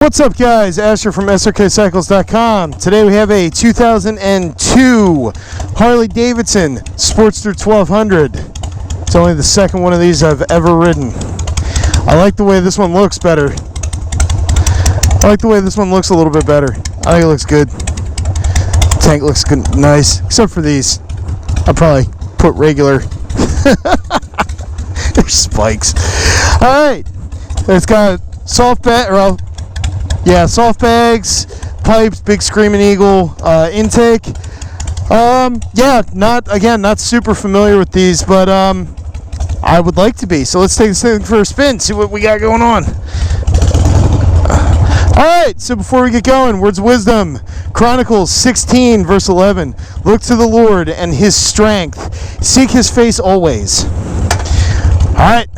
What's up, guys? Asher from Srkcycles.com. Today we have a 2002 Harley-Davidson Sportster 1200. It's only the second one of these I've ever ridden. I like the way this one looks better. I like the way this one looks a little bit better. I think it looks good. The tank looks good, nice, except for these. I'll probably put regular. There's spikes. Alright. It's got soft bags, pipes, big Screaming Eagle intake. Not super familiar with these, but I would like to be. So let's take this thing for a spin, see what we got going on. Alright, so before we get going, words of wisdom. Chronicles 16, verse 11. Look to the Lord and his strength. Seek his face always. Alright.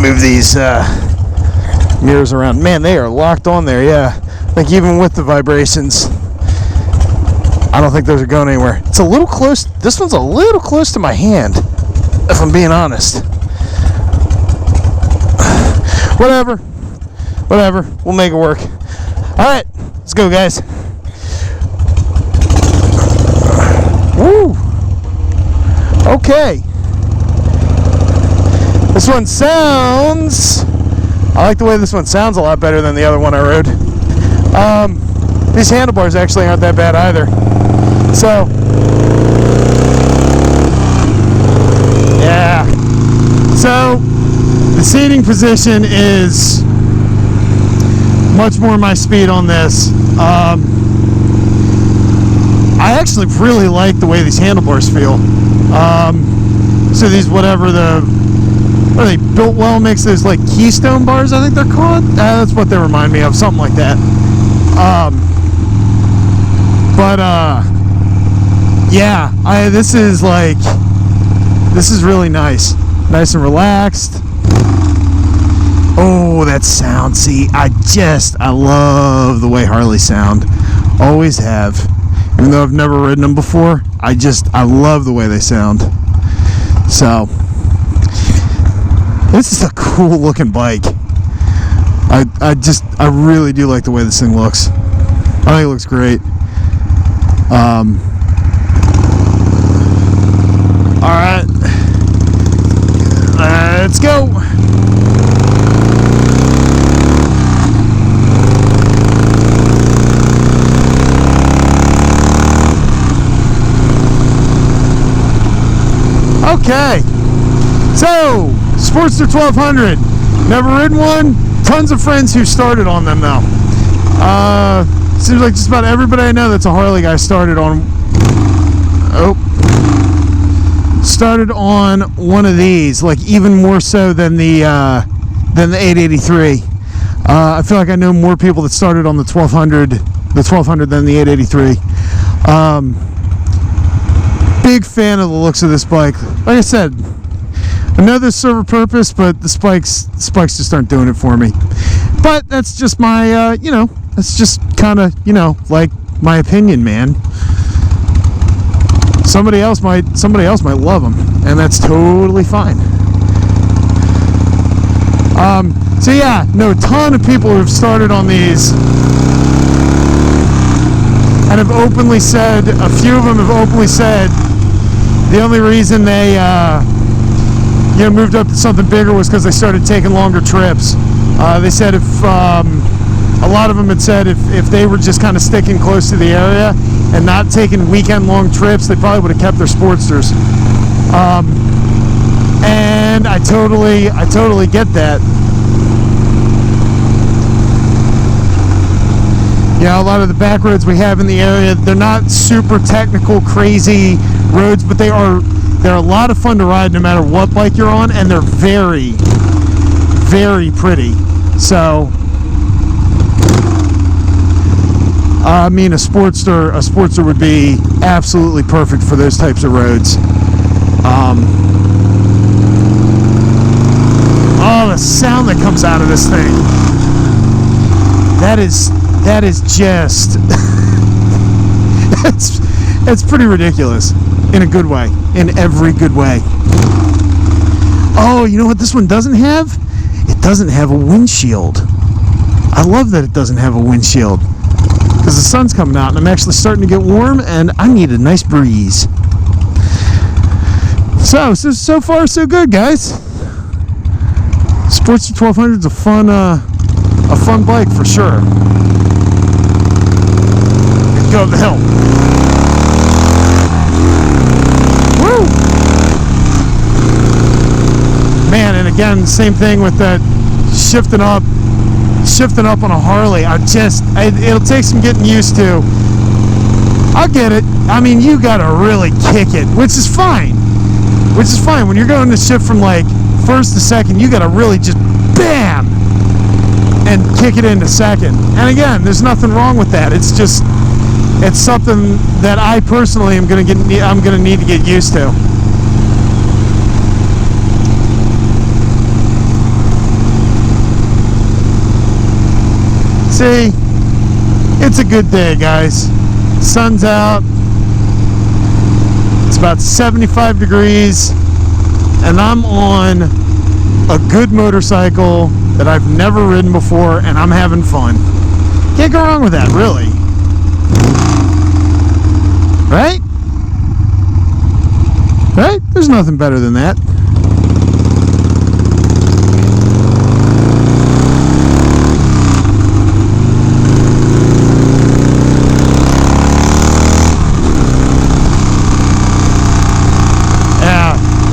Move these mirrors around. Man, they are locked on there, yeah. I think even with the vibrations, I don't think those are going anywhere. It's a little close. This one's a little close to my hand, if I'm being honest. Whatever. We'll make it work. Alright, let's go, guys. Woo! Okay. This one sounds... I like the way this one sounds a lot better than the other one I rode. These handlebars actually aren't that bad either. So, yeah. So, the seating position is much more my speed on this. I actually really like the way these handlebars feel. So these, what are they? Built Well makes those like Keystone bars, I think they're called. That's what they remind me of, something like that. This is really nice and relaxed. Oh, that sound! See, I love the way Harley sound. Always have, even though I've never ridden them before. I love the way they sound. So. This is a cool looking bike. I really do like the way this thing looks. I think it looks great. Alright. Let's go. Okay. So, Sportster 1200. Never ridden one. Tons of friends who started on them though. Seems like just about everybody I know that's a Harley guy started on one of these. Like even more so than the 883. I feel like I know more people that started on the 1200 than the 883. Big fan of the looks of this bike. Like I said, I know they serve a purpose, but the spikes just aren't doing it for me. But that's just my, that's just kind of, like my opinion, man. Somebody else might love them, and that's totally fine. So yeah, no, a ton of people who've started on these and have openly said, a few of them have openly said, the only reason they, moved up to something bigger was because they started taking longer trips. They said if a lot of them had said if they were just kind of sticking close to the area and not taking weekend-long trips, they probably would have kept their Sportsters. And I totally get that. Yeah, a lot of the back roads we have in the area, they're not super technical, crazy roads, but they're a lot of fun to ride no matter what bike you're on, and they're very, very pretty. So, I mean, a Sportster would be absolutely perfect for those types of roads. Oh, the sound that comes out of this thing. That is just, it's pretty ridiculous. In a good way. In every good way. Oh, you know what this one doesn't have? it doesn't have a windshield. I love that it doesn't have a windshield because the sun's coming out and I'm actually starting to get warm and I need a nice breeze. So far so good, guys. Sportster 1200 is a fun bike for sure. Go up the hill. Woo! Man, and again, same thing with that shifting up on a Harley. It'll take some getting used to. I'll get it. I mean, you gotta really kick it, which is fine. When you're going to shift from like first to second, you gotta really just bam and kick it into second. And again, there's nothing wrong with that. It's something that I personally I'm gonna need to get used to. See, it's a good day, guys. Sun's out. It's about 75 degrees, and I'm on a good motorcycle that I've never ridden before, and I'm having fun. Can't go wrong with that, really. Right? Right? There's nothing better than that.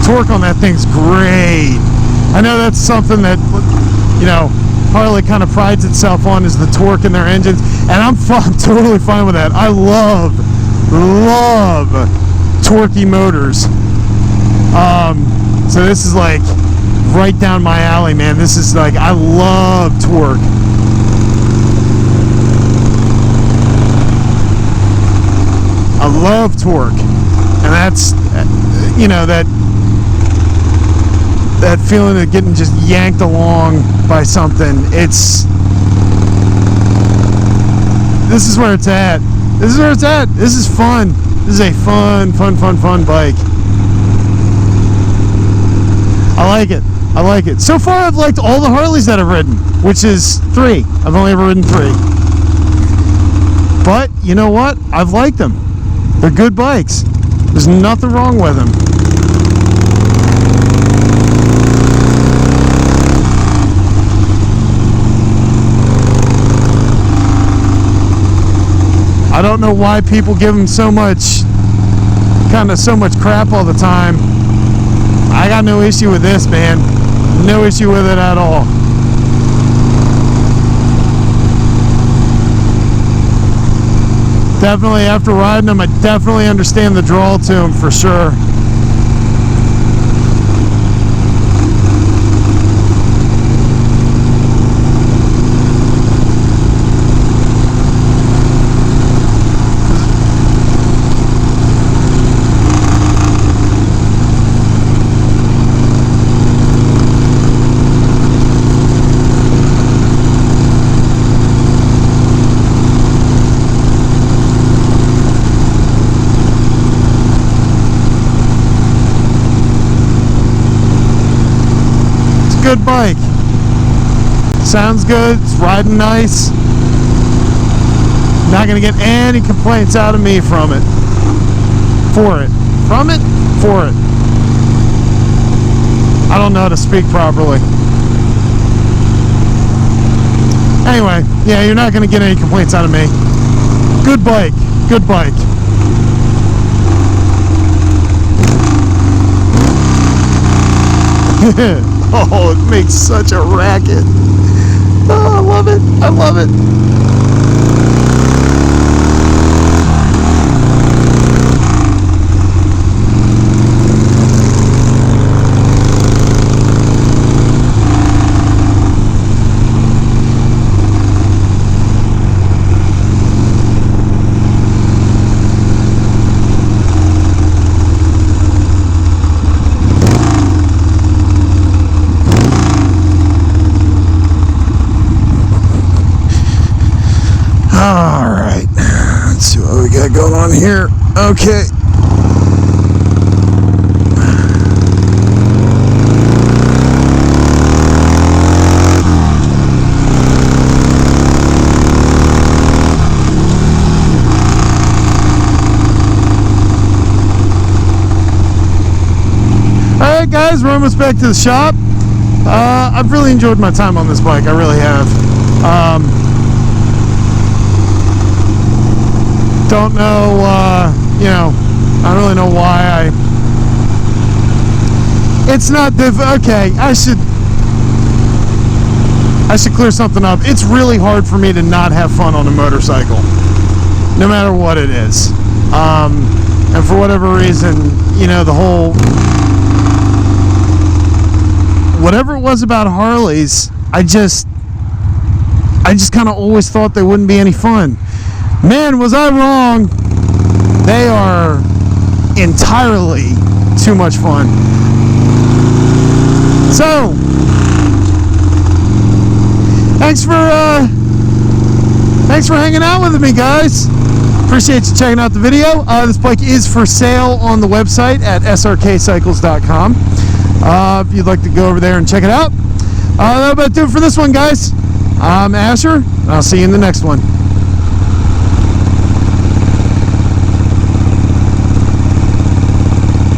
Torque on that thing's great. I know that's something that, you know, Harley kind of prides itself on, is the torque in their engines, and I'm totally fine with that. I love torquey motors. So this is like right down my alley, man. This is like, I love torque. I love torque, and that's, you know, that feeling of getting just yanked along by something. This is where it's at. This is where it's at. This is fun. This is a fun bike. I like it. I like it. So far, I've liked all the Harleys that I've ridden, which is 3. I've only ever ridden 3. But, you know what? I've liked them. They're good bikes. There's nothing wrong with them. I don't know why people give them so much crap all the time. I got no issue with this, man. No issue with it at all. Definitely, after riding them, I definitely understand the draw to them for sure. Good bike. Sounds good. It's riding nice. Not gonna get any complaints out of me from it. For it. From it? For it. I don't know how to speak properly. Anyway, yeah, you're not gonna get any complaints out of me. Good bike. Good bike. Oh, it makes such a racket. Oh, I love it. I love it. Alright, let's see what we got going on here. Okay. guys, we're almost back to the shop. I've really enjoyed my time on this bike. I really have. Don't know, you know, I don't really know why it's not okay, I should clear something up. It's really hard for me to not have fun on a motorcycle, no matter what it is. And for whatever reason, you know, the whole, whatever it was about Harleys, I just kind of always thought they wouldn't be any fun. Man, was I wrong. They are entirely too much fun. So, thanks for hanging out with me, guys. Appreciate you checking out the video. This bike is for sale on the website at Srkcycles.com. If you'd like to go over there and check it out. That'll about do it for this one, guys. I'm Asher, and I'll see you in the next one.